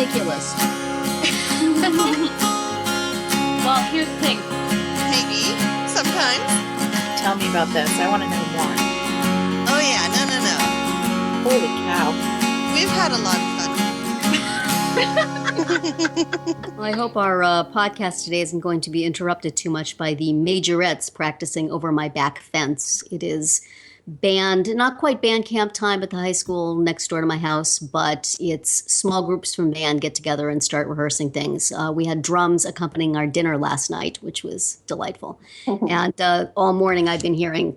ridiculous. Well, here's the thing. Maybe. Sometimes. Tell me about this. I want to know more. Oh, yeah. No. Holy cow. We've had a lot of fun. Well, I hope our podcast today isn't going to be interrupted too much by the majorettes practicing over my back fence. It is band, not quite band camp time at the high school next door to my house, but it's small groups from band get together and start rehearsing things. We had drums accompanying our dinner last night, which was delightful. And all morning I've been hearing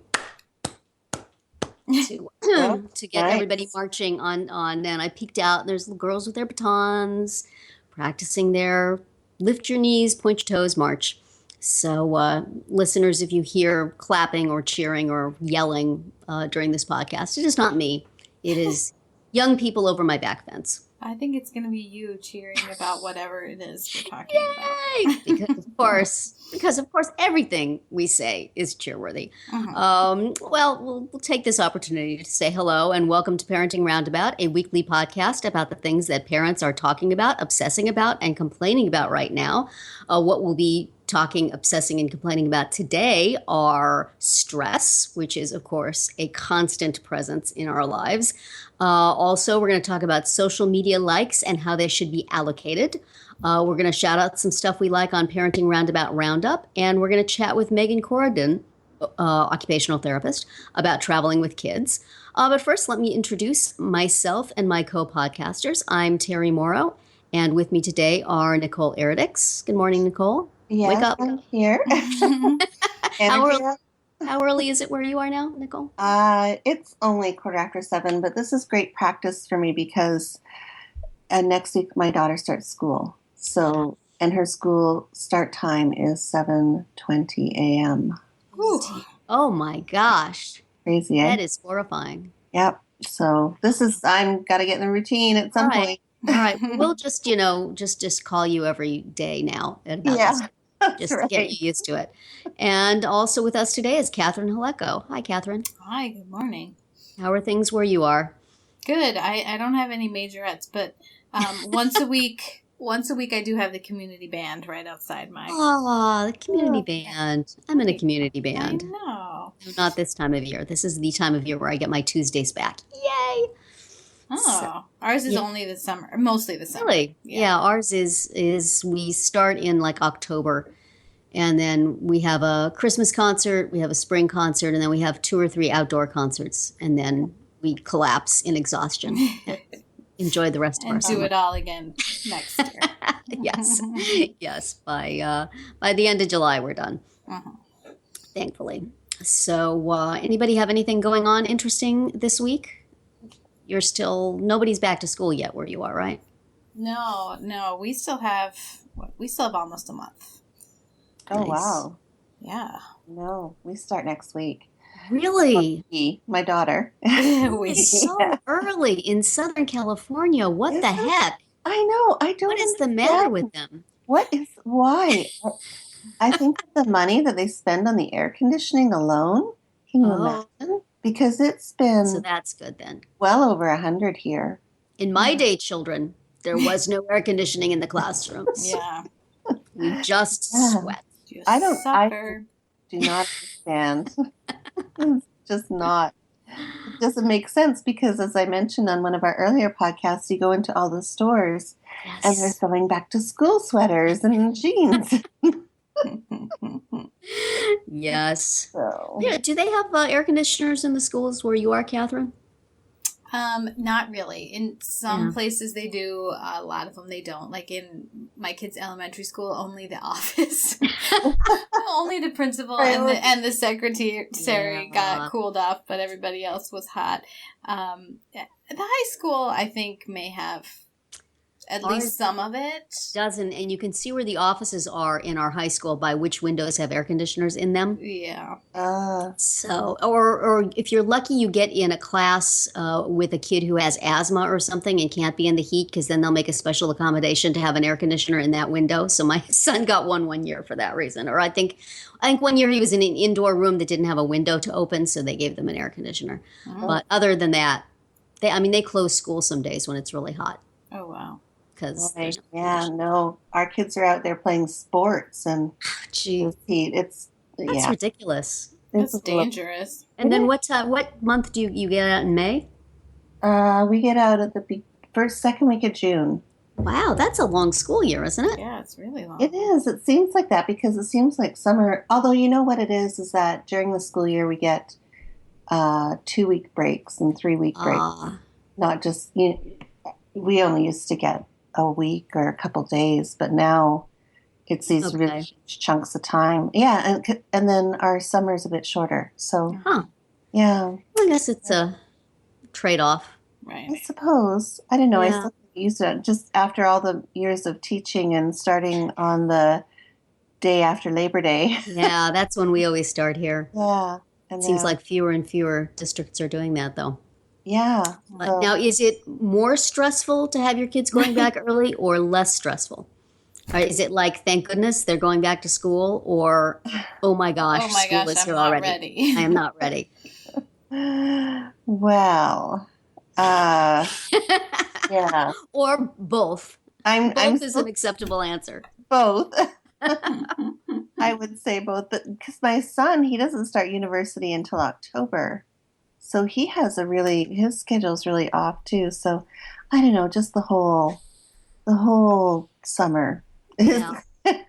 to get everybody marching on. And I peeked out, and there's little girls with their batons practicing their lift your knees, point your toes march. So listeners, if you hear clapping or cheering or yelling during this podcast, it is not me. It is young people over my back fence. I think it's going to be you cheering about whatever it is we're talking about. Because of course, everything we say is cheerworthy. Well, we'll take this opportunity to say hello and welcome to Parenting Roundabout, a weekly podcast about the things that parents are talking about, obsessing about, and complaining about right now. What we'll be obsessing, and complaining about today are stress, which is, of course, a constant presence in our lives. Also, we're going to talk about social media likes and how they should be allocated. We're going to shout out some stuff we like on Parenting Roundabout Roundup, and we're going to chat with Megan Corrigan, occupational therapist, about traveling with kids. But first, let me introduce myself and my co-podcasters. I'm Terry Morrow, and with me today are Nicole Eridix. Good morning, Nicole. Yes, wake up. I'm here. How early is it where you are now, Nicole? It's only 7:15, but this is great practice for me because next week my daughter starts school. So, and her school start time is 7:20 a.m. Oh my gosh. Crazy, eh? That is horrifying. Yep. So I'm got to get in the routine at some point. All right. We'll just, just call you every day now at about this time, just to get you used to it. And also with us today is Catherine Haleko. Hi, Catherine. Hi, good morning. How are things where you are? Good. I don't have any majorettes, but once a week I do have the community band right outside my... Oh, the community band. I'm in a community band. I know. Not this time of year. This is the time of year where I get my Tuesdays back. Yay! Oh, ours is only the summer, mostly the summer. Really? Yeah, ours is we start in like October, and then we have a Christmas concert, we have a spring concert, and then we have 2 or 3 outdoor concerts, and then we collapse in exhaustion. Enjoy the rest of our summer. And do it all again next year. Yes. By the end of July, we're done. Thankfully. So, anybody have anything going on interesting this week? Nobody's back to school yet where you are, right? No, we still have almost a month. Oh, Nice. wow. Yeah. No, we start next week. Really? My daughter. So early in Southern California. What the heck? I know. I don't What is the understand. matter with them? Why? I think the money that they spend on the air conditioning alone, can you imagine? Because it's been So that's good then. well over 100 here. In my day, children, there was no air conditioning in the classrooms. Yeah. We just Yeah. sweat. I Suffer. do not understand. It's just not. It doesn't make sense because, as I mentioned on one of our earlier podcasts, you go into all the stores and they're selling back to school sweaters and jeans. Yes. So, Yeah. Do they have air conditioners in the schools where you are, Catherine? Not really. In some places they do. A lot of them they don't. Like in my kids' elementary school, only the office, only the principal and the secretary got cooled off, but everybody else was hot. The high school, I think, may have at least some of it. Doesn't, and you can see where the offices are in our high school by which windows have air conditioners in them. Yeah. So, or if you're lucky, you get in a class with a kid who has asthma or something and can't be in the heat, because then they'll make a special accommodation to have an air conditioner in that window. So my son got one year for that reason. Or I think 1 year he was in an indoor room that didn't have a window to open, so they gave them an air conditioner. But other than that, they close school some days when it's really hot. Oh, wow. because Right. Yeah, no, our kids are out there playing sports and gee, this heat. It's that's yeah, ridiculous. it's That's dangerous. And It then is. what month do you get out in May? We get out at the second week of June. Wow, that's a long school year, isn't it? Yeah, it's really long. It is. It seems like that because it seems like summer. Although you know what it is that during the school year we get 2 week breaks and 3 week breaks. Ah, Not just we only used to get a week or a couple days, but now it's these really okay. huge chunks of time. Yeah, and then our summer's a bit shorter. So Huh. yeah, I guess it's a trade-off. Right. I suppose I don't know. I Yeah. still used to just after all the years of teaching and starting on the day after Labor Day. Yeah, that's when we always start here. Yeah, and It seems now- like fewer and fewer districts are doing that, though. yeah. So- Now, is it more stressful to have your kids going back early or less stressful? Or is it like, thank goodness they're going back to school, or oh my gosh, Oh my school gosh, is I'm here not already. ready. I am not ready. Well, yeah. Or both. I'm Both is still an acceptable answer. both. I would say both, but because my son, he doesn't start university until October, so he has his schedule's really off too. So I don't know, just the whole summer. Yeah. It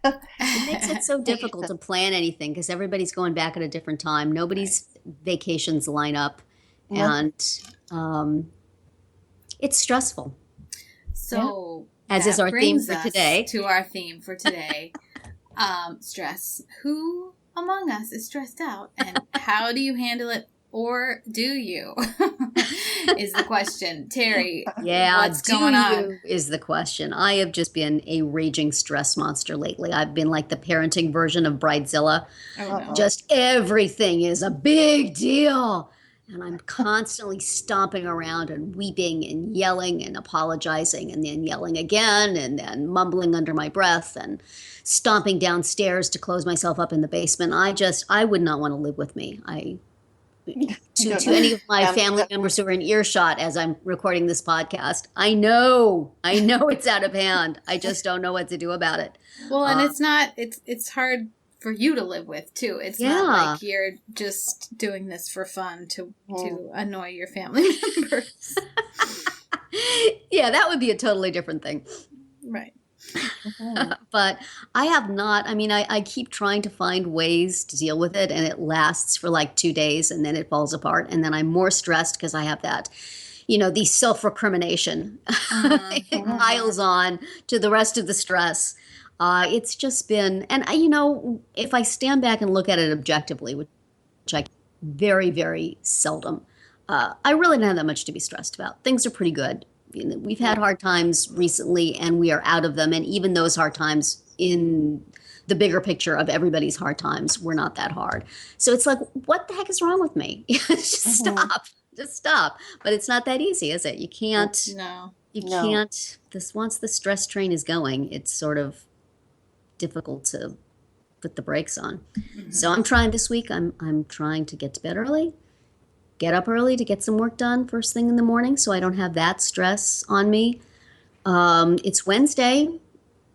makes it so difficult to plan anything because everybody's going back at a different time. Nobody's vacations line up, Yeah. and it's stressful. So As that is our theme brings for us today. To our theme for today, stress. Who among us is stressed out, and how do you handle it, or do you? Is the question, Terry? Yeah, what's do going on? you is the question. I have just been a raging stress monster lately. I've been like the parenting version of Bridezilla. Oh no. Just everything is a big deal. And I'm constantly stomping around and weeping and yelling and apologizing and then yelling again and then mumbling under my breath and stomping downstairs to close myself up in the basement. I would not want to live with me. To any of my family members who are in earshot as I'm recording this podcast, I know it's out of hand. I just don't know what to do about it. Well, and it's hard for you to live with too. It's not like you're just doing this for fun to annoy your family members. Yeah, that would be a totally different thing. Right. But I have not. I mean, I keep trying to find ways to deal with it, and it lasts for like 2 days, and then it falls apart, and then I'm more stressed because I have that, the self-recrimination. It piles on to the rest of the stress. It's just been, and if I stand back and look at it objectively, which I very, very seldom, I really don't have that much to be stressed about. Things are pretty good. We've had hard times recently, and we are out of them. And even those hard times, in the bigger picture of everybody's hard times, were not that hard. So it's like, what the heck is wrong with me? Just stop. Just stop. But it's not that easy, is it? You can't. No. You can't. Once the stress train is going, it's sort of difficult to put the brakes on. Mm-hmm. So I'm trying this week. I'm trying to get to bed early. Get up early to get some work done first thing in the morning so I don't have that stress on me. It's Wednesday.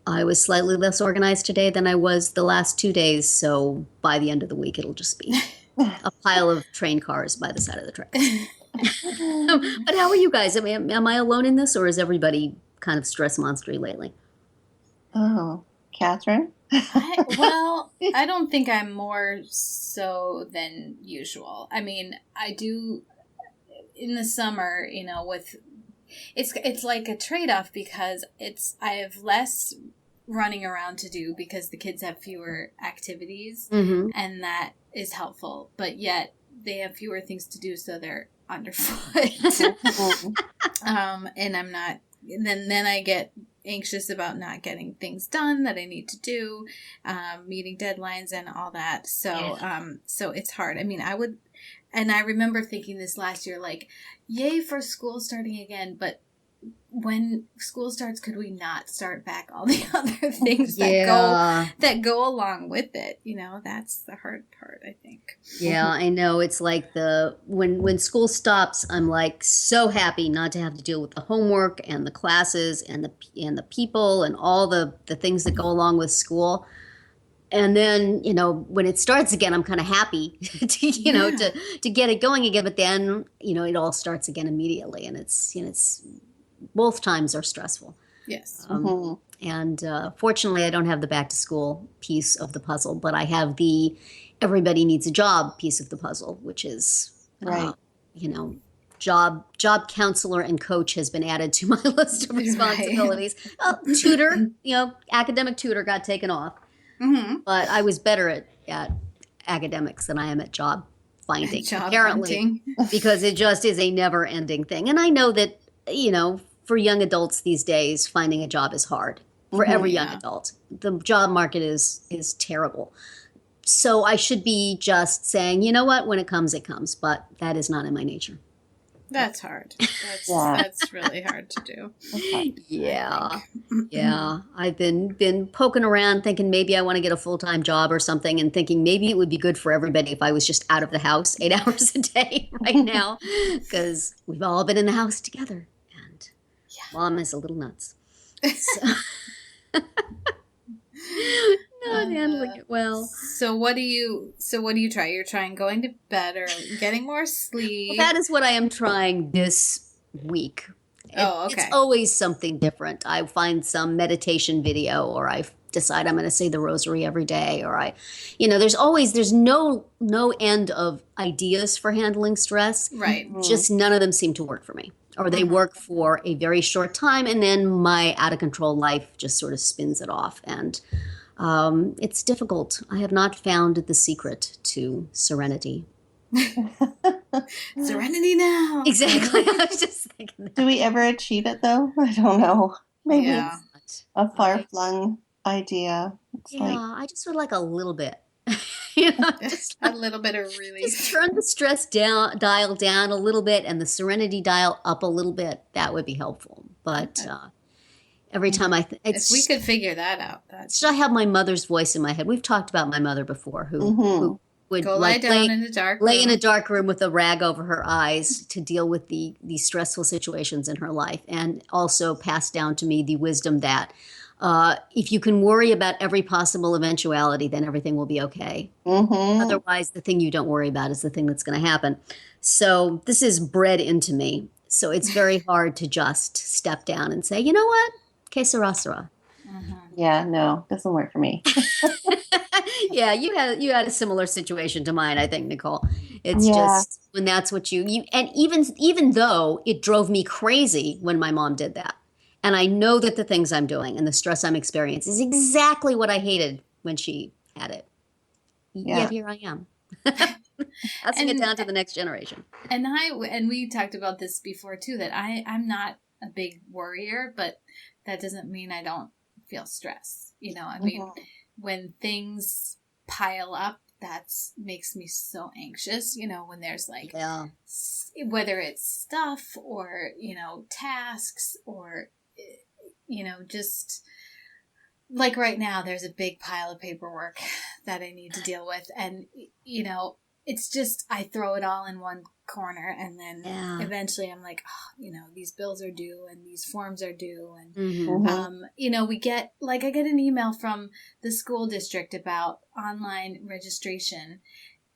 I was slightly less organized today than I was the last 2 days, so by the end of the week it'll just be a pile of train cars by the side of the track. But how are you guys? I mean, am I alone in this, or is everybody kind of stress monstery lately? Oh, Catherine? I don't think I'm more so than usual. I mean, I do in the summer, with it's like a trade-off because I have less running around to do because the kids have fewer activities, and that is helpful. But yet they have fewer things to do, so they're underfoot. And I'm not. And then I get anxious about not getting things done that I need to do, meeting deadlines and all that. So, so it's hard. I mean, I remember thinking this last year, like, yay for school starting again, but when school starts, could we not start back all the other things that go along with it? You know, that's the hard part, I think. Yeah, I know. It's like when school stops, I'm like so happy not to have to deal with the homework and the classes and the people and all the things that go along with school. And then, you know, when it starts again, I'm kind of happy to get it going again. But then, you know, it all starts again immediately, and it's both times are stressful. Yes. And fortunately, I don't have the back to school piece of the puzzle, but I have the everybody needs a job piece of the puzzle, which is, Right. Job counselor and coach has been added to my list of responsibilities. Tutor, academic tutor got taken off. Mm-hmm. But I was better at academics than I am at job finding, hunting. because it just is a never-ending thing. And I know that, you know, for young adults these days, finding a job is hard for every young adult. The job market is terrible. So I should be just saying, you know what, when it comes, but that is not in my nature. That's hard. That's really hard to do. Yeah. I've been poking around thinking maybe I want to get a full-time job or something, and thinking maybe it would be good for everybody if I was just out of the house 8 hours a day right now, because we've all been in the house together, and Mom is a little nuts. So. Not handling it well. So what do you try? You're trying going to bed or getting more sleep? Well, that is what I am trying this week. Okay. It's always something different. I find some meditation video, or I decide I'm going to say the rosary every day, or there's no end of ideas for handling stress. Right. Just none of them seem to work for me. Or they work for a very short time, and then my out of control life just sort of spins it off. And it's difficult. I have not found the secret to serenity. Serenity now. Exactly. I was just thinking that. Do we ever achieve it, though? I don't know. Maybe it's a far-flung idea. I just would like a little bit. Just a little bit of release. Just turn the stress dial down a little bit and the serenity dial up a little bit. That would be helpful. But every time if we could figure that out, I have my mother's voice in my head. We've talked about my mother before, who would go lie down in a dark room. Lay in a dark room with a rag over her eyes to deal with the stressful situations in her life, and also pass down to me the wisdom that if you can worry about every possible eventuality, then everything will be okay. Otherwise, the thing you don't worry about is the thing that's going to happen. So this is bred into me. So it's very hard to just step down and say, you know what? Que sera, sera. Yeah, no, doesn't work for me. Yeah, you had a similar situation to mine, I think, Nicole. It's just when that's what you and even though it drove me crazy when my mom did that. And I know that the things I'm doing and the stress I'm experiencing is exactly what I hated when she had it. Yet here I am. Passing it down to the next generation. And we talked about this before too, that I'm not a big worrier, but that doesn't mean I don't feel stress. You know, I mean, when things pile up, that makes me so anxious, you know, when there's like, whether it's stuff or, you know, tasks or, you know, just like right now, there's a big pile of paperwork that I need to deal with. And, you know, it's just, I throw it all in one corner, and then eventually I'm like, you know, these bills are due and these forms are due. And, you know, I get an email from the school district about online registration.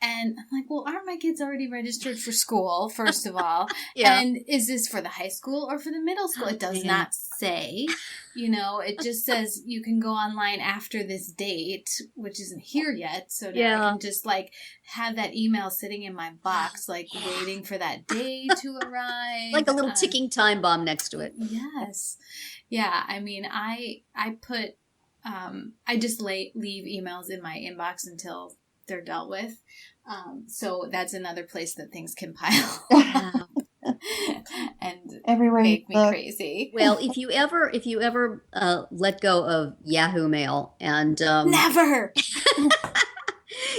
And I'm like, well, aren't my kids already registered for school, first of all? And is this for the high school or for the middle school? It does not say, you know, it just says you can go online after this date, which isn't here yet. So now I can just like have that email sitting in my box, like waiting for that day to arrive. Like a little ticking time bomb next to it. Yes. Yeah. I mean, I put, I just leave emails in my inbox until they're dealt with. So that's another place that things can pile up and everywhere make me crazy. Well, if you ever let go of Yahoo Mail and never.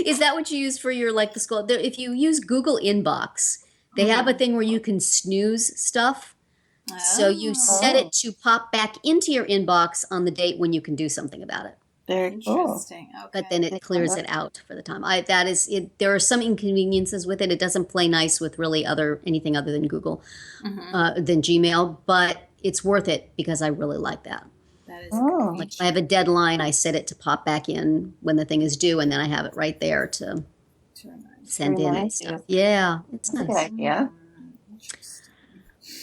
Is that what you use for your the school? If you use Google Inbox, they have a thing where you can snooze stuff. So you set it to pop back into your inbox on the date when you can do something about it. Very cool. Interesting. Okay. But then it clears it out for the time. That is it. There are some inconveniences with it. It doesn't play nice with really anything other than Google, than Gmail. But it's worth it because I really like that. That is Oh. Like if I have a deadline, I set it to pop back in when the thing is due, and then I have it right there to send in and Remind stuff. you. Yeah, it's That's a good nice. idea.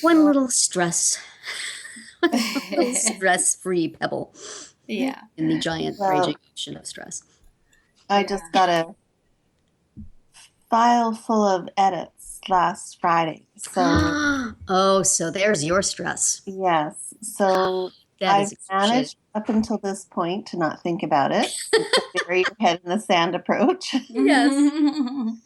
One little stress-free pebble Yeah. in the giant Well- raging ocean of stress. I just got a file full of edits last Friday. So, So there's your stress. yes. So That I've is excruciating. managed up until this point to not think about it. It's a bury your head in the sand approach. Yes.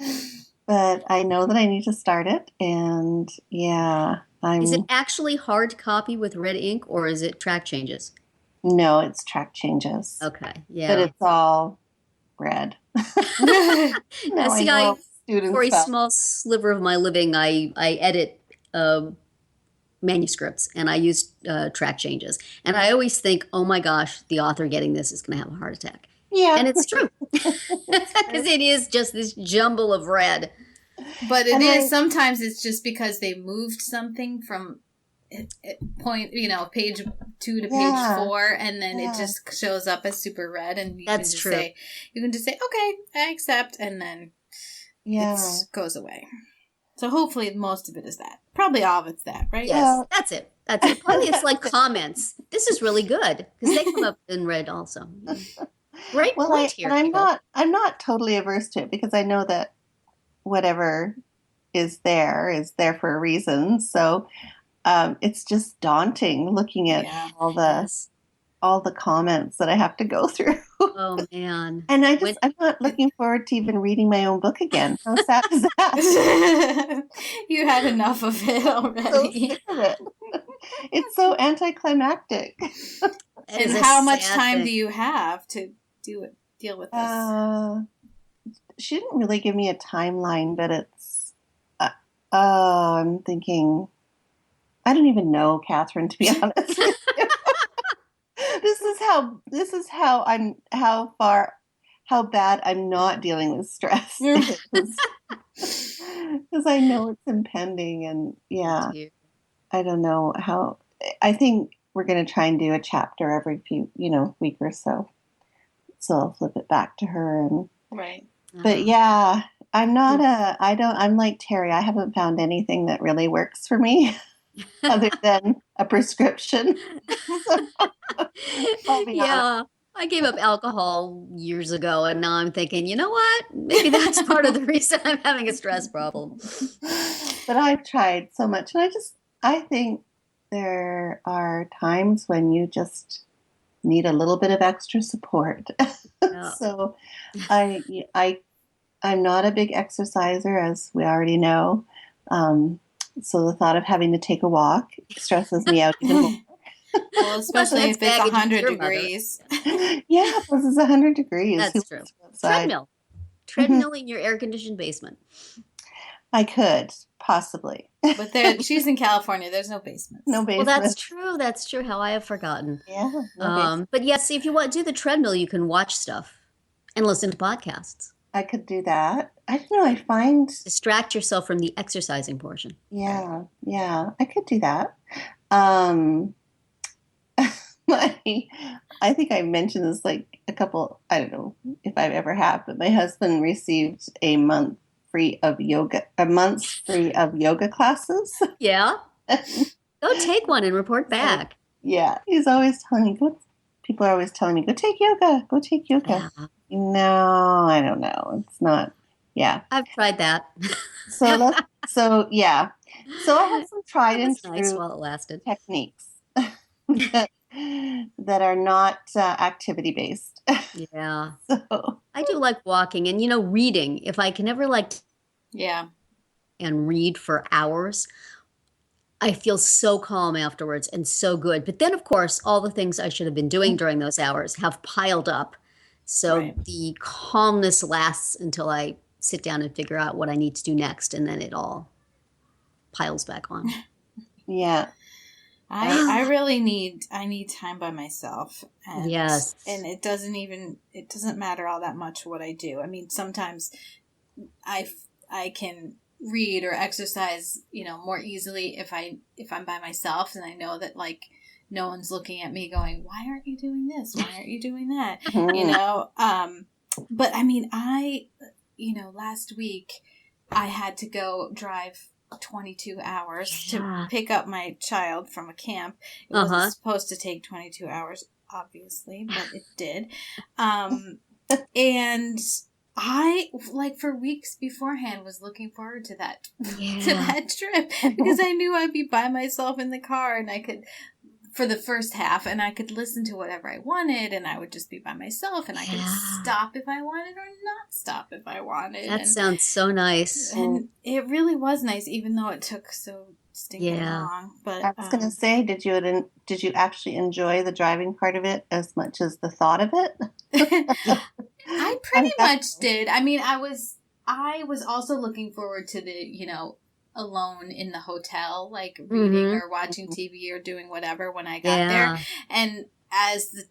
But I know that I need to start it. And yeah, Is it actually hard copy with red ink or is it track changes? no, it's track changes. Okay, yeah. But it's all red. Now, see, know students for a felt- small sliver of my living, I edit manuscripts and I use track changes. And I always think, oh my gosh, the author getting this is going to have a heart attack. Yeah. And it's true. Because it is just this jumble of red. But it And is I- sometimes it's just because they moved something from point, page 2 to Yeah. page 4, and then Yeah. it just shows up as super red, and That's can just true. you can just say, okay, I accept, and then Yeah. it goes away. So hopefully most of it is that. Probably all of it's that, right? Yes, Yeah. that's it. That's it. Probably it's like comments. This is really good because they come up in red also. Great Well, point here. and people. I'm not totally averse to it because I know that whatever is there for a reason. So it's just daunting looking at Yeah. Yes. all the comments that I have to go through. Oh man. And When- I'm not looking forward to even reading my own book again. How sad is that? You had enough of it So already. sick of it. It's so anticlimactic. That And is a how much sad time thing. do you have to deal with this? She didn't really give me a timeline, but it's. I'm thinking. I don't even know, Catherine. To be honest, this is how bad I'm not dealing with stress because I know it's impending, and yeah, Dear. I don't know how. I think we're going to try and do a chapter every week or so. So I'll flip it back to her and. Right. But yeah, I'm like Terry. I haven't found anything that really works for me other than a prescription. I'll be Yeah. I gave up alcohol years ago and now I'm thinking, you know what? Maybe that's part of the reason I'm having a stress problem. But I've tried so much, and I think there are times when you just need a little bit of extra support. Yeah. So I'm not a big exerciser, as we already know. So the thought of having to take a walk stresses me out even more. Well, especially That's if it's baggage with 100 your mother. degrees. Yeah, plus it's 100 degrees. That's Who true. wants to go outside? Treadmill. Treadmill in your air conditioned basement. I could, possibly. But she's in California. There's no basements. No Well, basement. that's true. That's true. How I have forgotten. Yeah. No basement. But yes, if you want to do the treadmill, you can watch stuff and listen to podcasts. I could do that. I don't know. I find, Distract yourself from the exercising portion. yeah, I could do that. I think I mentioned this like a couple, I don't know if I've ever have, but my husband received a month's free of yoga classes. Yeah. Go take one and report back. Yeah. He's always telling me, people are always telling me, go take yoga. Yeah. No, I don't know. It's not. Yeah. I've tried that. So yeah. So I have some tried It and was nice true while it lasted. techniques that are not activity based. Yeah. So I do like walking and, reading. If I can ever Yeah. and read for hours, I feel so calm afterwards and so good. But then, of course, all the things I should have been doing during those hours have piled up. So Right. the calmness lasts until I sit down and figure out what I need to do next. And then it all piles back on. yeah. I really need time by myself. And, Yes. And it doesn't matter all that much what I do. I mean, sometimes I can read or exercise, more easily if I'm by myself and I know that like no one's looking at me going, why aren't you doing this? Why aren't you doing that? But I mean, last week I had to go drive 22 hours to pick up my child from a camp. It wasn't supposed to take 22 hours, obviously, but it did. And I, like, for weeks beforehand was looking forward to that trip because I knew I'd be by myself in the car and I could, for the first half, and I could listen to whatever I wanted and I would just be by myself and I could stop if I wanted or not stop if I wanted. That sounds so nice. And it really was nice, even though it took so stinking long. But I was going to say, did you actually enjoy the driving part of it as much as the thought of it? I pretty much did. I mean, I was also looking forward to the, alone in the hotel, like reading or watching TV or doing whatever when I got there. And as the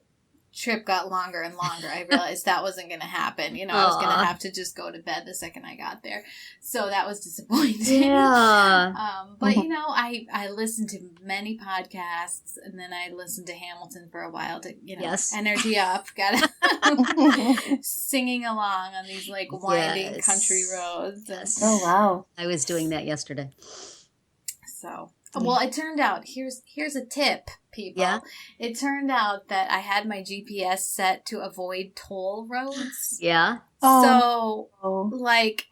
trip got longer and longer, I realized that wasn't going to happen. I was going to have to just go to bed the second I got there. So that was disappointing. Yeah. But, I listened to many podcasts and then I listened to Hamilton for a while to, energy up, got singing along on these like winding country roads. Oh, wow. I was doing that yesterday. So, well, it turned out, here's a tip, people. Yeah? It turned out that I had my GPS set to avoid toll roads. Yeah. So, like,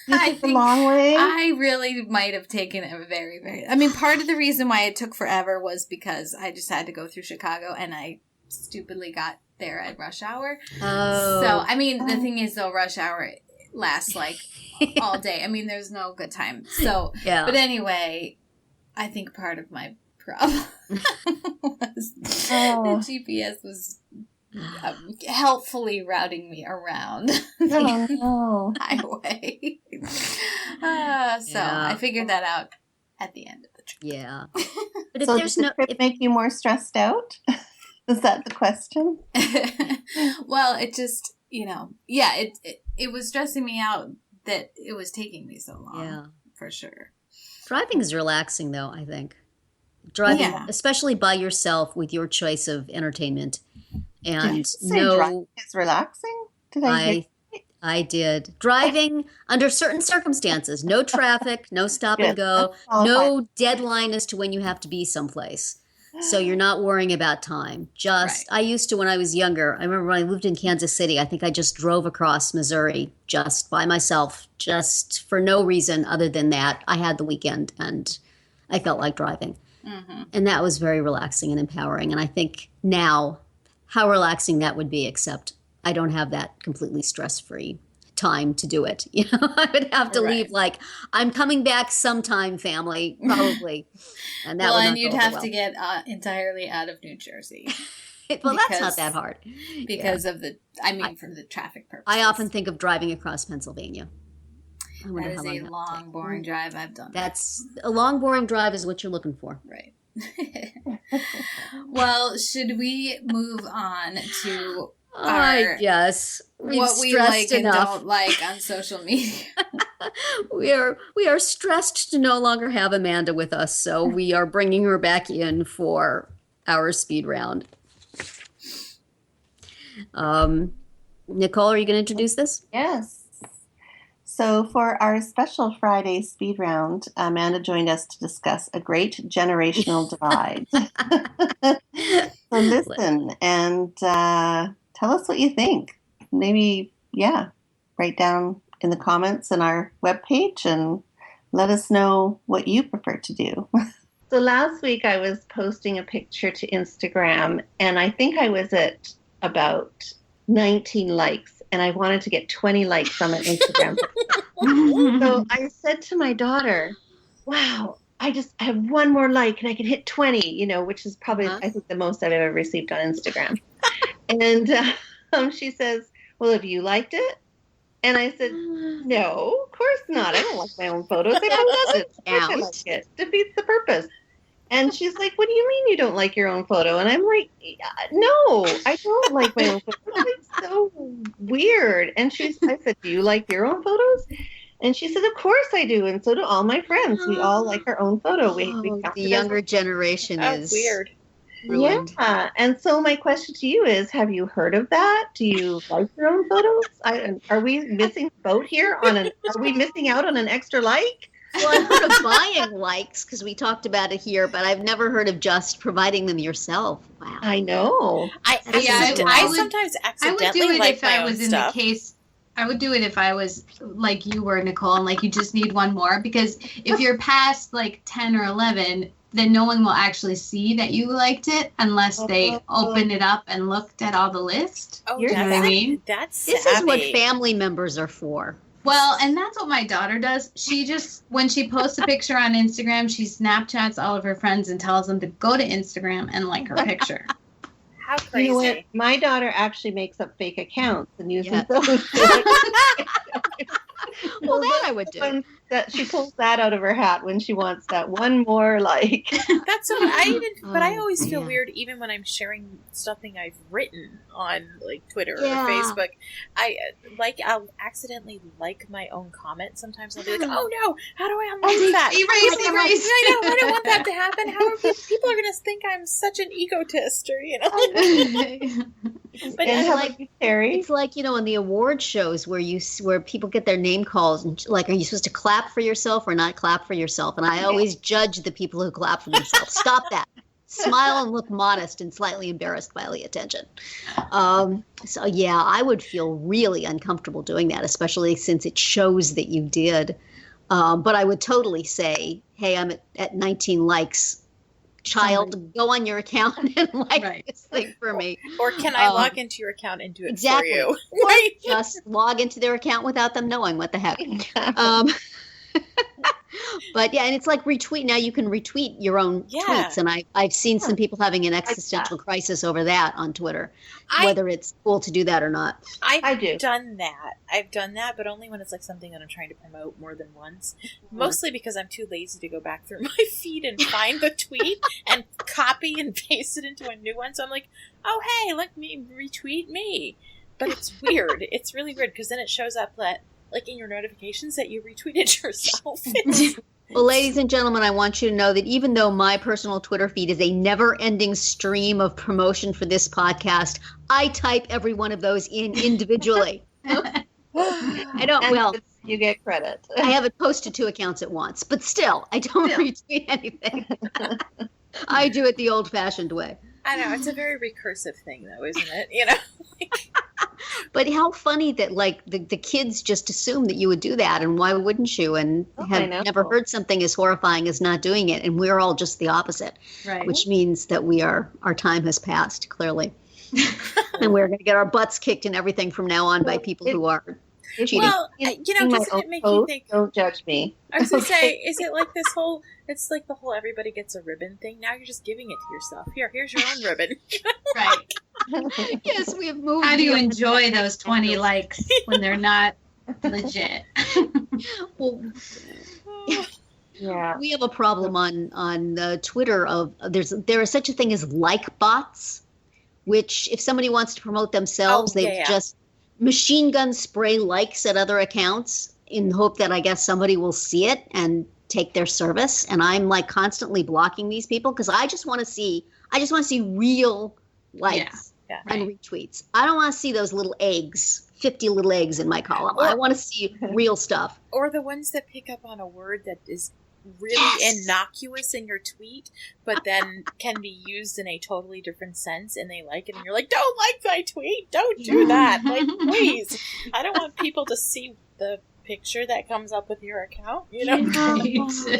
I think a long way. I really might have taken it very, very... I mean, part of the reason why it took forever was because I just had to go through Chicago and I stupidly got there at rush hour. Oh. So, I mean, the thing is, though, rush hour lasts, like, all day. I mean, there's no good time. So, but anyway... I think part of my problem was the GPS was helpfully routing me around the highway. I figured that out at the end of the trip. Yeah. But if so there's did the trip make you more stressed out? Is that the question? Well, it just, it was stressing me out that it was taking me so long. Yeah. For sure. Driving is relaxing, though, I think. Driving, especially by yourself with your choice of entertainment. And driving is relaxing? I did. Driving under certain circumstances. No traffic, no stop and go, no deadline as to when you have to be someplace. So you're not worrying about time. I used to, when I was younger, I remember when I lived in Kansas City, I think I just drove across Missouri just by myself, just for no reason other than that. I had the weekend and I felt like driving. Mm-hmm. And that was very relaxing and empowering. And I think now how relaxing that would be, except I don't have that completely stress-free time to do it. I would have to leave like, I'm coming back sometime, family, probably. And that and you'd have to get entirely out of New Jersey. Well, that's not that hard. Because of for the traffic purposes. I often think of driving across Pennsylvania. That is a long, boring drive. I've done That's a long, boring drive is what you're looking for. Right. Well, should we move on to what we like and don't like on social media? We are stressed to no longer have Amanda with us, so we are bringing her back in for our speed round. Nicole, are you going to introduce this? Yes. So for our special Friday speed round, Amanda joined us to discuss a great generational divide. So listen and tell us what you think. Maybe, write down in the comments on our webpage and let us know what you prefer to do. So last week I was posting a picture to Instagram and I think I was at about 19 likes and I wanted to get 20 likes on my Instagram. So I said to my daughter, wow, I have one more like and I can hit 20, which is probably, I think, the most I've ever received on Instagram. And she says, well, have you liked it? And I said, no, of course not. I don't like my own photos. I don't love it. I like it. Defeats the purpose. And she's like, what do you mean you don't like your own photo? And I'm like, no, I don't like my own photo. It's so weird. And I said, do you like your own photos? And she said, of course I do. And so do all my friends. We all like our own photo. We count The it younger generation is weird. ruined. Yeah. And so my question to you is, have you heard of that? Do you like your own photos? Are we missing the boat here are we missing out on an extra like? Well, I've heard of buying likes because we talked about it here, but I've never heard of just providing them yourself. Wow. I know. I sometimes accidentally I would do it like if my I own was in stuff. the case. I would do it if I was like you were, Nicole, and like you just need one more. Because if you're past like 10 or 11, then no one will actually see that you liked it unless they open it up and looked at all the list. Oh, You know what I mean? That's This is what savvy. family members are for. Well, and that's what my daughter does. She just, when she posts a picture on Instagram, she Snapchats all of her friends and tells them to go to Instagram and like her picture. How crazy. You know what? My daughter actually makes up fake accounts and uses Yeah. those. Well, that I would do. And that she pulls that out of her hat when she wants that one more like. That's what but I always feel man. weird even when I'm sharing something I've written on like Twitter Yeah. or Facebook. I'll accidentally like my own comment. Sometimes I'll be like, oh no, how do I unlike that? Erase. I know, I don't want that to happen. How are people are gonna think I'm such an egotist or But And how like- about you, Terry? It's like, in the award shows where people get their name calls and like, are you supposed to clap for yourself or not clap for yourself? And I always judge the people who clap for themselves. Stop that. Smile and look modest and slightly embarrassed by the attention. So yeah, I would feel really uncomfortable doing that, especially since it shows that you did. But I would totally say, hey, I'm at 19 likes. Child, go on your account and like this thing for me. Or can I log into your account and do it Exactly. for you? Or just log into their account without them knowing. What the heck? But yeah, and it's like retweet. Now you can retweet your own tweets, and I've seen some people having an existential crisis over that on Twitter, whether it's cool to do that or not. I've do. done that. I've done that, but only when it's like something that I'm trying to promote more than once. Mostly because I'm too lazy to go back through my feed and find the tweet and copy and paste it into a new one. So I'm like, oh hey, let me retweet me. But it's weird. It's really weird because then it shows up that like in your notifications that you retweeted yourself. Well, ladies and gentlemen, I want you to know that even though my personal Twitter feed is a never-ending stream of promotion for this podcast, I type every one of those in individually. I don't, And well, you get credit. I have it posted to accounts at once, but still, I don't retweet anything. I do it the old-fashioned way. I know, it's a very recursive thing though, isn't it? You know? But how funny that like the kids just assume that you would do that, and why wouldn't you? And have never heard something as horrifying as not doing it, and we're all just the opposite, Right. which means that our time has passed clearly, and we're going to get our butts kicked and everything from now on by people who are cheating. Well, doesn't it make you think? Don't judge me. I was going to say, is it like this whole? It's like the whole everybody gets a ribbon thing. Now you're just giving it to yourself. Here's your own ribbon. Right. Yes, we have moved. How do you beyond enjoy that. those 20 likes when they're not legit? Well, Yeah. we have a problem on Twitter of there is such a thing as like bots, which if somebody wants to promote themselves, they just machine gun spray likes at other accounts in hope that I guess somebody will see it and take their service. And I'm like constantly blocking these people because I just want to see real likes and retweets. I don't want to see those little eggs, 50 little eggs in my column. I want to see real stuff. Or the ones that pick up on a word that is really innocuous in your tweet, but then can be used in a totally different sense, and they like it, and you're like, don't like my tweet, don't do that, like, please. I don't want people to see the picture that comes up with your account, you know?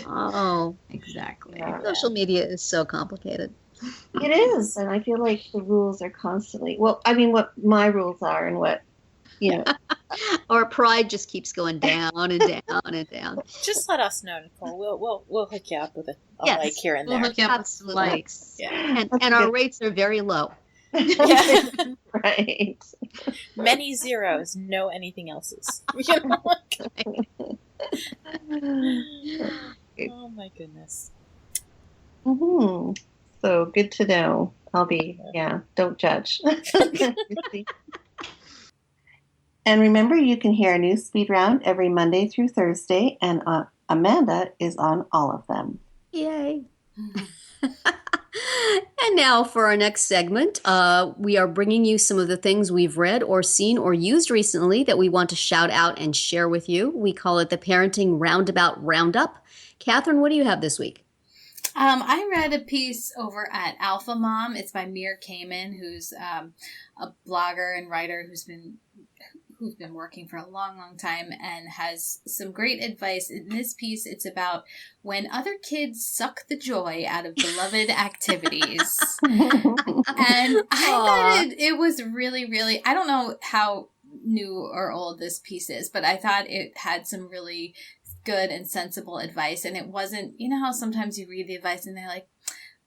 Oh, Exactly. social media is so complicated. It is, and I feel like the rules are constantly. Well, I mean, what my rules are, and what Our pride just keeps going down and down and down. Just let us know, Nicole. We'll hook you up with a like here and We'll there. hook you up with Absolutely. likes. Yeah. And our rates are very low. Yeah. right. Many zeros, no anything else's. You know? Oh my goodness. Mm-hmm. So good to know. Don't judge. And remember, you can hear a new speed round every Monday through Thursday, and Amanda is on all of them. Yay. And now for our next segment, we are bringing you some of the things we've read or seen or used recently that we want to shout out and share with you. We call it the Parenting Roundabout Roundup. Catherine, what do you have this week? I read a piece over at Alpha Mom. It's by Mir Kamen, who's a blogger and writer who's been working for a long, long time and has some great advice. In this piece, it's about when other kids suck the joy out of beloved activities. And I thought it was really, really, I don't know how new or old this piece is, but I thought it had some really good and sensible advice. And it wasn't, you know how sometimes you read the advice and they're like,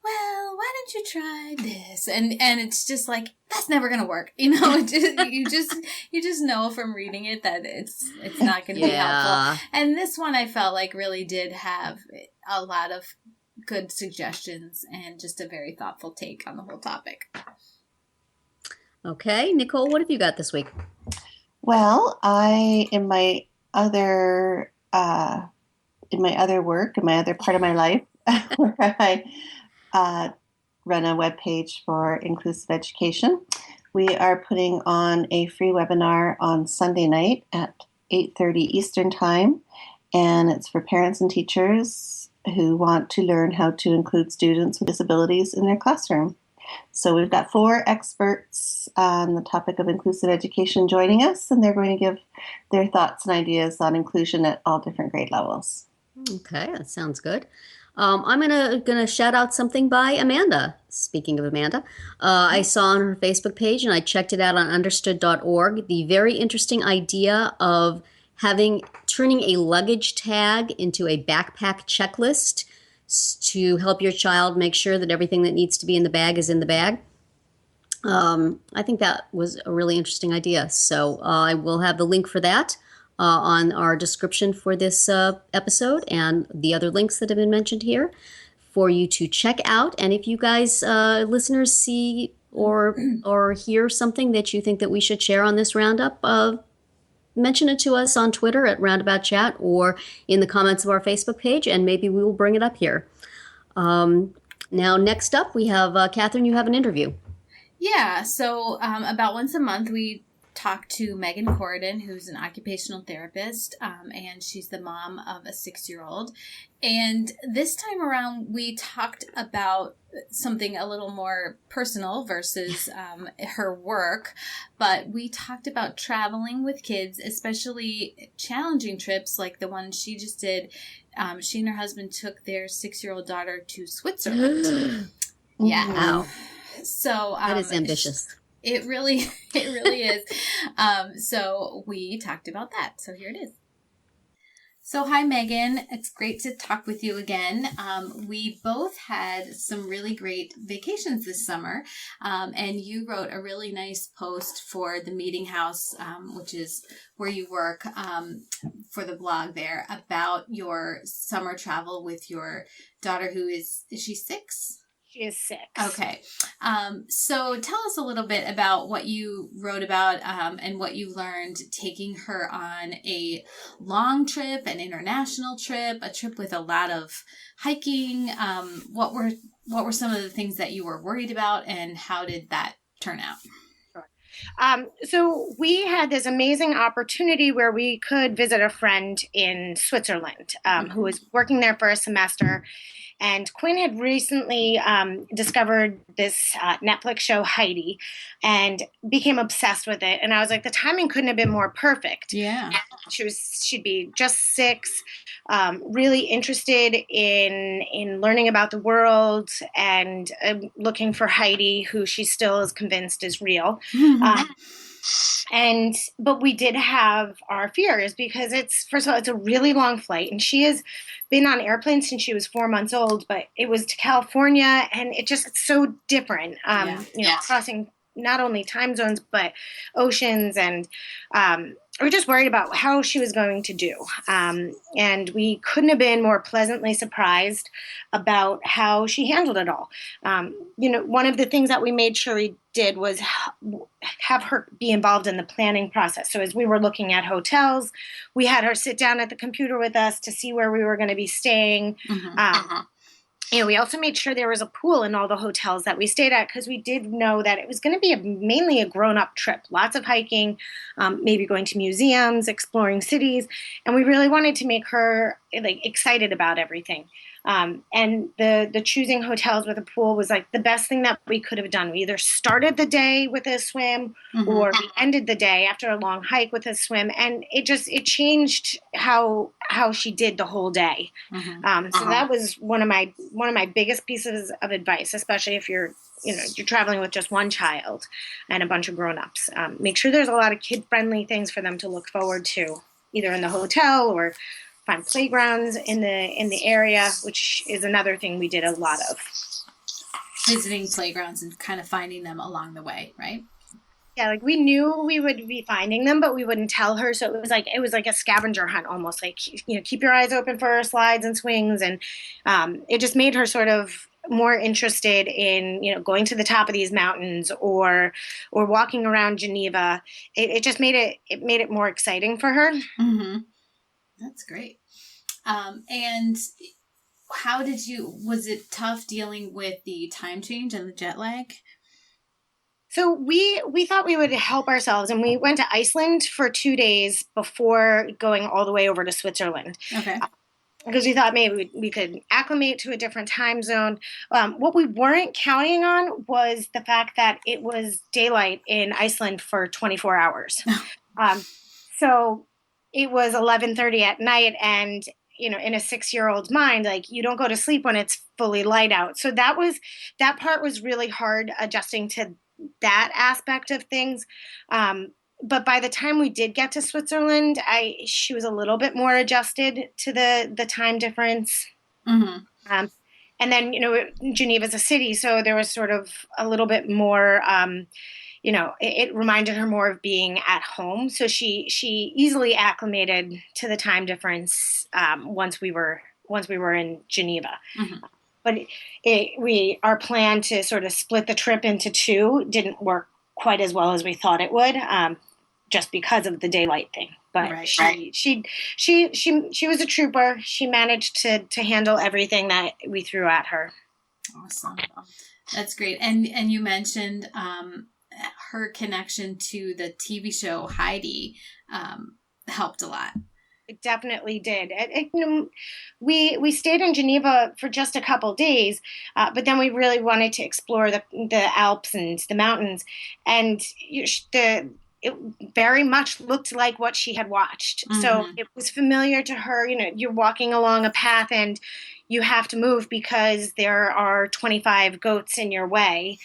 well, why don't you try this? And it's just like, that's never going to work. You know, you just know from reading it that it's not going to be helpful. And this one I felt like really did have a lot of good suggestions and just a very thoughtful take on the whole topic. Okay, Nicole, what have you got this week? Well, in my other work, in my other part of my life, where I run a webpage for inclusive education, we are putting on a free webinar on Sunday night at 8:30 Eastern Time, and it's for parents and teachers who want to learn how to include students with disabilities in their classroom. So we've got 4 experts on the topic of inclusive education joining us, and they're going to give their thoughts and ideas on inclusion at all different grade levels. Okay, that sounds good. I'm gonna shout out something by Amanda. Speaking of Amanda, I saw on her Facebook page, and I checked it out on understood.org, the very interesting idea of turning a luggage tag into a backpack checklist to help your child make sure that everything that needs to be in the bag is in the bag. I think that was a really interesting idea. So I will have the link for that on our description for this episode and the other links that have been mentioned here for you to check out. And if you guys, listeners, see or hear something that you think that we should share on this roundup, mention it to us on Twitter at Roundabout Chat or in the comments of our Facebook page, and maybe we will bring it up here. Now, next up, we have Catherine, you have an interview. Yeah, so about once a month, we talk to Megan Corridon, who's an occupational therapist, and she's the mom of a 6-year-old. And this time around, we talked about something a little more personal versus her work, but we talked about traveling with kids, especially challenging trips like the one she just did. She and her husband took their 6-year-old daughter to Switzerland. Yeah. Wow. So that is ambitious. It really is. So we talked about that. So here it is. So hi, Megan. It's great to talk with you again. We both had some really great vacations this summer. And you wrote a really nice post for the Meeting House, which is where you work, for the blog there, about your summer travel with your daughter who is she 6? She is 6. Okay. So tell us a little bit about what you wrote about and what you learned taking her on a long trip, an international trip, a trip with a lot of hiking. What were some of the things that you were worried about, and how did that turn out? So we had this amazing opportunity where we could visit a friend in Switzerland who was working there for a semester. And Quinn had recently discovered this Netflix show, Heidi, and became obsessed with it. And I was like, the timing couldn't have been more perfect. Yeah. She'd be just 6, really interested in learning about the world and looking for Heidi, who she still is convinced is real. But we did have our fears because first of all, it's a really long flight, and she has been on airplanes since she was 4 months old, but it was to California, and it's so different, crossing not only time zones, but oceans. And we were just worried about how she was going to do. And we couldn't have been more pleasantly surprised about how she handled it all. One of the things that we made sure we did was have her be involved in the planning process. So as we were looking at hotels, we had her sit down at the computer with us to see where we were going to be staying. We also made sure there was a pool in all the hotels that we stayed at, because we did know that it was going to be mainly a grown-up trip. Lots of hiking, maybe going to museums, exploring cities. And we really wanted to make her excited about everything. And the choosing hotels with a pool was the best thing that we could have done. We either started the day with a swim or we ended the day after a long hike with a swim. And it changed how she did the whole day. So that was one of my biggest pieces of advice, especially if you're traveling with just one child and a bunch of grown-ups. Make sure there's a lot of kid-friendly things for them to look forward to, either in the hotel or find playgrounds in the area, which is another thing we did a lot of. Visiting playgrounds and kind of finding them along the way, right? Yeah, we knew we would be finding them, but we wouldn't tell her. So it was like a scavenger hunt almost. Keep your eyes open for slides and swings, and it just made her sort of more interested in going to the top of these mountains or walking around Geneva. It just made it more exciting for her. That's great. And was it tough dealing with the time change and the jet lag? So we thought we would help ourselves, and we went to Iceland for 2 days before going all the way over to Switzerland. Okay. Because we thought maybe we could acclimate to a different time zone. What we weren't counting on was the fact that it was daylight in Iceland for 24 hours. So it was 11:30 at night, and in a 6-year-old's mind, you don't go to sleep when it's fully light out. So that part was really hard, adjusting to that aspect of things. But by the time we did get to Switzerland, she was a little bit more adjusted to the time difference. And then Geneva's a city, so there was sort of a little bit more. It reminded her more of being at home. So she easily acclimated to the time difference once we were in Geneva. But our plan to sort of split the trip into 2 didn't work quite as well as we thought it would, just because of the daylight thing. But she was a trooper. She managed to handle everything that we threw at her. Awesome. That's great. And you mentioned her connection to the TV show Heidi helped a lot. It definitely did. We stayed in Geneva for just a couple days, but then we really wanted to explore the Alps and the mountains, and it very much looked like what she had watched. So it was familiar to her. You're walking along a path and you have to move because there are 25 goats in your way.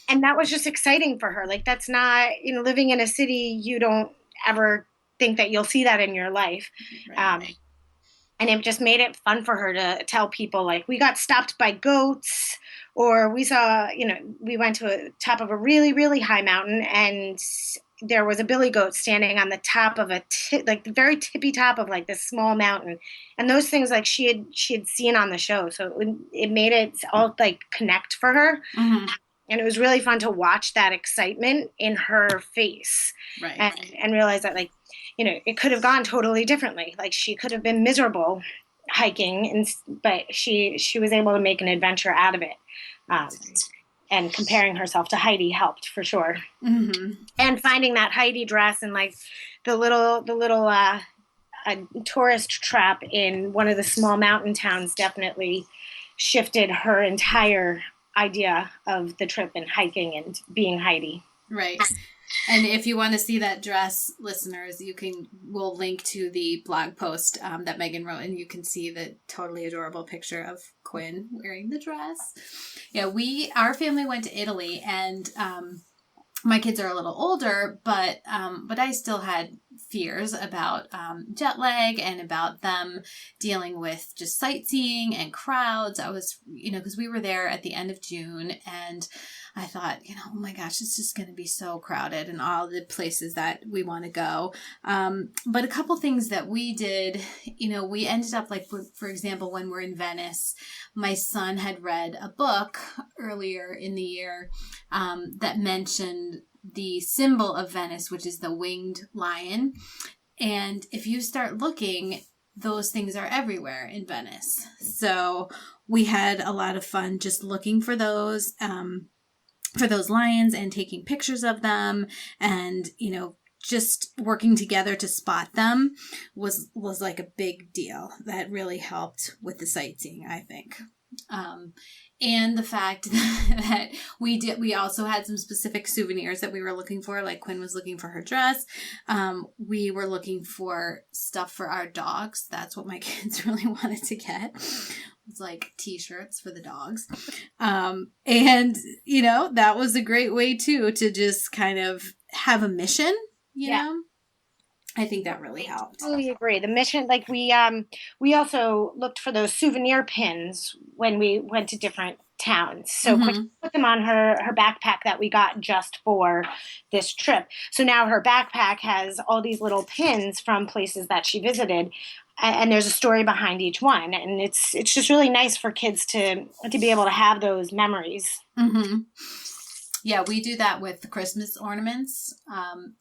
And that was just exciting for her. That's not, living in a city, you don't ever think that you'll see that in your life. Right. And it just made it fun for her to tell people, we got stopped by goats, or we saw, we went to the top of a really, really high mountain, and there was a billy goat standing on the top of the very tippy top of this small mountain. And those things she had seen on the show. So it made it all connect for her. And it was really fun to watch that excitement in her face, and realize that it could have gone totally differently. She could have been miserable hiking, but she was able to make an adventure out of it. And comparing herself to Heidi helped for sure. And finding that Heidi dress and the little tourist trap in one of the small mountain towns definitely shifted her entire idea of the trip and hiking and being Heidi. Right. And if you want to see that dress, listeners, we'll link to the blog post that Megan wrote, and you can see the totally adorable picture of Quinn wearing the dress. Yeah, our family went to Italy, and my kids are a little older, but I still had fears about jet lag and about them dealing with just sightseeing and crowds. I was, because we were there at the end of June, and I thought, oh my gosh, it's just going to be so crowded and all the places that we want to go. But a couple things that we did, we ended up like, for example, when we're in Venice, my son had read a book earlier in the year that mentioned the symbol of Venice, which is the winged lion. And if you start looking, those things are everywhere in Venice. So we had a lot of fun just looking for those lions and taking pictures of them, and, just working together to spot them was like a big deal. That really helped with the sightseeing, I think. And the fact that we also had some specific souvenirs that we were looking for, like Quinn was looking for her dress. We were looking for stuff for our dogs. That's what my kids really wanted to get. It was like t-shirts for the dogs. And, that was a great way too, to just kind of have a mission, you know? I think that really helped. I totally agree. The mission, like we also looked for those souvenir pins when we went to different towns. So Quinn put them on her backpack that we got just for this trip. So now her backpack has all these little pins from places that she visited, and there's a story behind each one. And it's just really nice for kids to be able to have those memories. Mm-hmm. Yeah, we do that with the Christmas ornaments.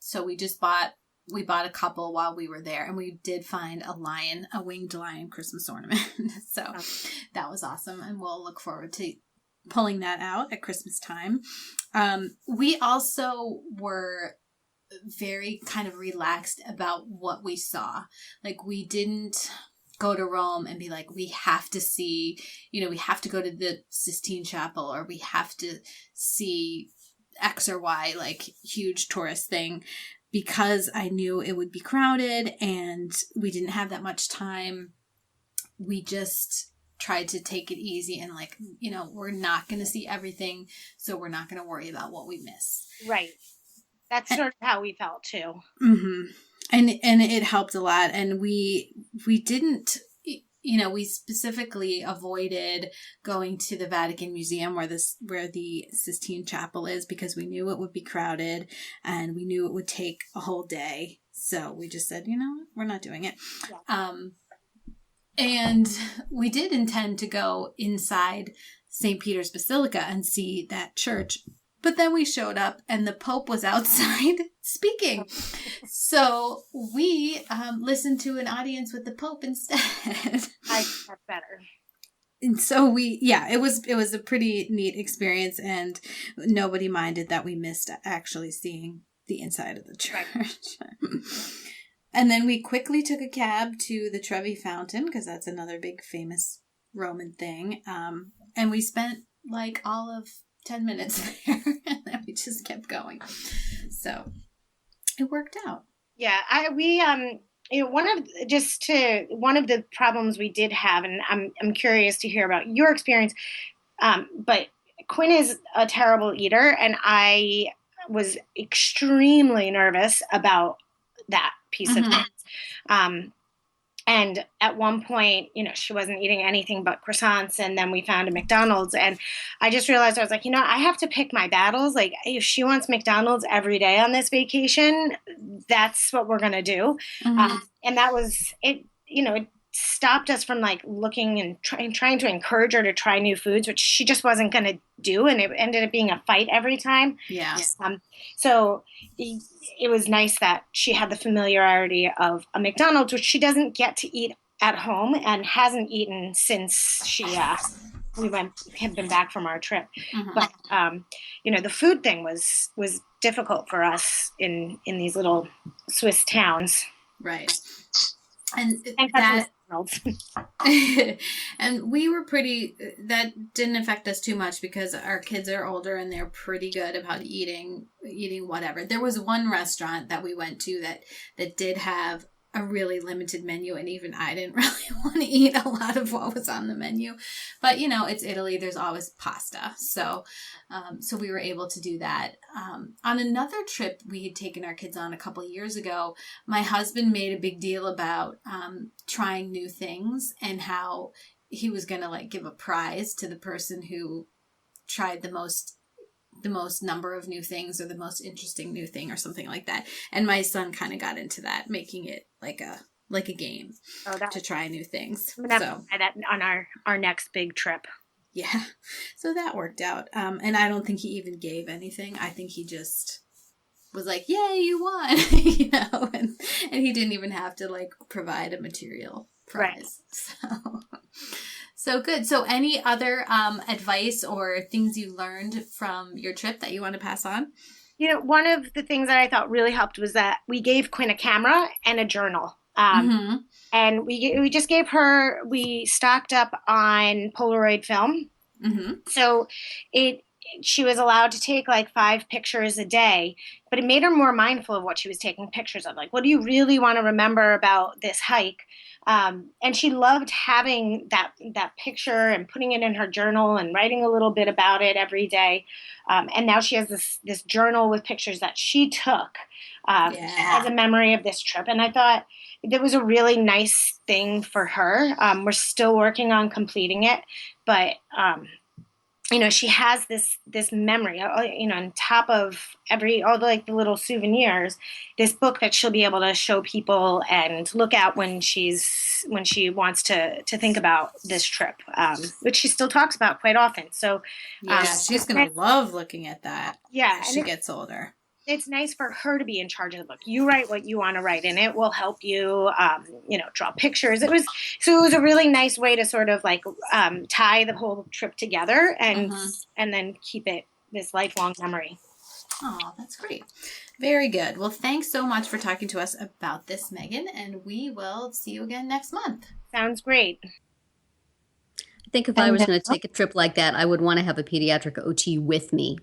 So we bought a couple while we were there, and we did find a winged lion Christmas ornament. So that was awesome. And we'll look forward to pulling that out at Christmas time. We also were very kind of relaxed about what we saw. Like, we didn't go to Rome and be like, we have to see, we have to go to the Sistine Chapel, or we have to see X or Y, like huge tourist thing, because I knew it would be crowded and we didn't have that much time. We just tried to take it easy and we're not going to see everything, so we're not going to worry about what we miss. Right. That's sort of how we felt too. Mm-hmm. And it helped a lot. And we didn't, we specifically avoided going to the Vatican Museum where the Sistine Chapel is, because we knew it would be crowded and we knew it would take a whole day. So we just said, we're not doing it. Yeah. And we did intend to go inside St. Peter's Basilica and see that church. But then we showed up and the Pope was outside speaking. So we listened to an audience with the Pope instead. I think that's better. And so it was a pretty neat experience, and nobody minded that we missed actually seeing the inside of the church. Right. And then we quickly took a cab to the Trevi Fountain, because that's another big famous Roman thing. And we spent like all of 10 minutes there, and then we just kept going. So it worked out. Yeah, one of the problems we did have, and I'm curious to hear about your experience. But Quinn is a terrible eater, and I was extremely nervous about that piece of things. And at one point, she wasn't eating anything but croissants, and then we found a McDonald's, and I just realized, I was like, I have to pick my battles. Like, if she wants McDonald's every day on this vacation, that's what we're going to do. And that was it. It stopped us from like looking and trying to encourage her to try new foods, which she just wasn't going to do. And it ended up being a fight every time. Yeah. So it was nice that she had the familiarity of a McDonald's, which she doesn't get to eat at home and hasn't eaten since we had been back from our trip. But, the food thing was difficult for us in these little Swiss towns. Right. And that, and we were that didn't affect us too much because our kids are older and they're pretty good about eating whatever. There was one restaurant that we went to that did have a really limited menu, and even I didn't really want to eat a lot of what was on the menu. But it's Italy, there's always pasta. So we were able to do that. On another trip we had taken our kids on a couple of years ago, my husband made a big deal about trying new things and how he was going to give a prize to the person who tried the most the most number of new things or the most interesting new thing or something like that. And my son kind of got into that, making it like a game to try new things. I'm gonna have to try that on our next big trip. Yeah. So that worked out. And I don't think he even gave anything. I think he just was like, yay, you won, you know, and he didn't even have to like provide a material prize. Right. So good. So any other advice or things you learned from your trip that you want to pass on? You know, one of the things that I thought really helped was that we gave Quinn a camera and a journal. And we just gave her, we stocked up on Polaroid film. So she was allowed to take like 5 pictures a day, but it made her more mindful of what she was taking pictures of. Like, what do you really want to remember about this hike? And she loved having that picture and putting it in her journal and writing a little bit about it every day. And now she has this journal with pictures that she took as a memory of this trip. And I thought that was a really nice thing for her. We're still working on completing it, but you know, she has this memory, you know, on top of all the little souvenirs, this book that she'll be able to show people and look at when she wants to think about this trip, which she still talks about quite often. So she's going to love looking at that as she gets older. It's nice for her to be in charge of the book. You write what you want to write, and it will help you, you know, draw pictures. It was a really nice way to sort of like tie the whole trip together and then keep it this lifelong memory. Oh, that's great. Very good. Well, thanks so much for talking to us about this, Megan, and we will see you again next month. Sounds great. I think if I was going to take a trip like that, I would want to have a pediatric OT with me.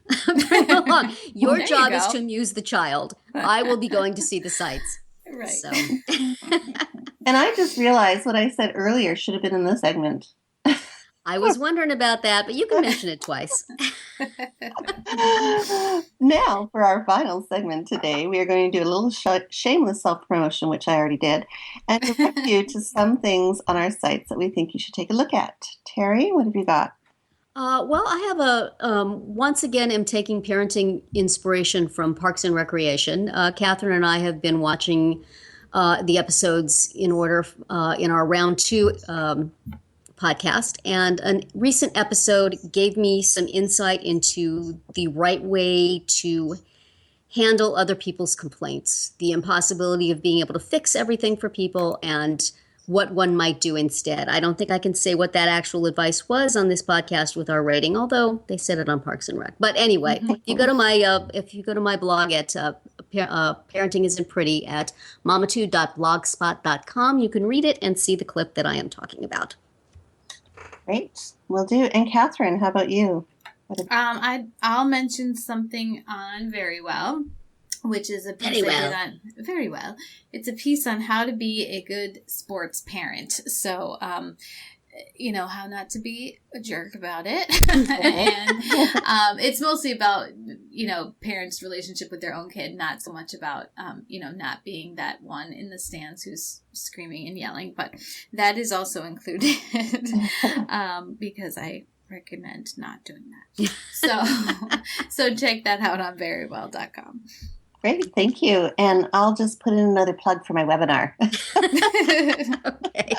Your job is to amuse the child. I will be going to see the sights. Right. So. And I just realized what I said earlier should have been in this segment. I was wondering about that, but you can mention it twice. Now, for our final segment today, we are going to do a little shameless self-promotion, which I already did, and direct you to some things on our sites that we think you should take a look at. Terry, what have you got? Well, I have once again, am taking parenting inspiration from Parks and Recreation. Catherine and I have been watching the episodes in order in our round 2 podcast, and a recent episode gave me some insight into the right way to handle other people's complaints, the impossibility of being able to fix everything for people, and what one might do instead. I don't think I can say what that actual advice was on this podcast with our rating, although they said it on Parks and Rec. But anyway, if you go to my blog at Parenting Isn't Pretty at mamatu.blogspot.com, you can read it and see the clip that I am talking about. Great, will do. And Catherine, how about you? I'll mention something on Very Well, which is a piece I did on Very Well. It's a piece on how to be a good sports parent. So, you know, how not to be a jerk about it. And it's mostly about, you know, parents' relationship with their own kid, not so much about, you know, not being that one in the stands who's screaming and yelling. But that is also included because I recommend not doing that. So check that out on verywell.com. Great, thank you. And I'll just put in another plug for my webinar. Okay.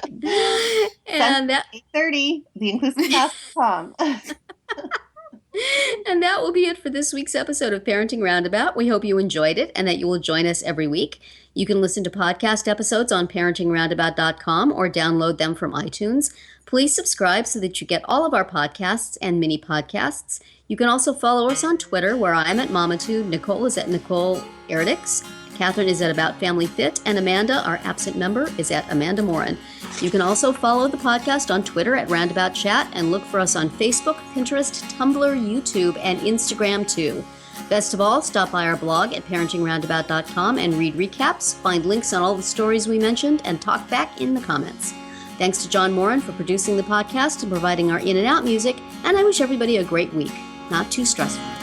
And 8:30, theinclusiveclass.com. And that will be it for this week's episode of Parenting Roundabout. We hope you enjoyed it and that you will join us every week. You can listen to podcast episodes on parentingroundabout.com or download them from iTunes. Please subscribe so that you get all of our podcasts and mini podcasts. You can also follow us on Twitter, where I'm at Mamatu, Nicole is at Nicole Erdix, Catherine is at About Family Fit, and Amanda, our absent member, is at Amanda Morin. You can also follow the podcast on Twitter at Roundabout Chat and look for us on Facebook, Pinterest, Tumblr, YouTube, and Instagram too. Best of all, stop by our blog at parentingroundabout.com and read recaps, find links on all the stories we mentioned, and talk back in the comments. Thanks to John Morin for producing the podcast and providing our in and out music, and I wish everybody a great week. Not too stressful.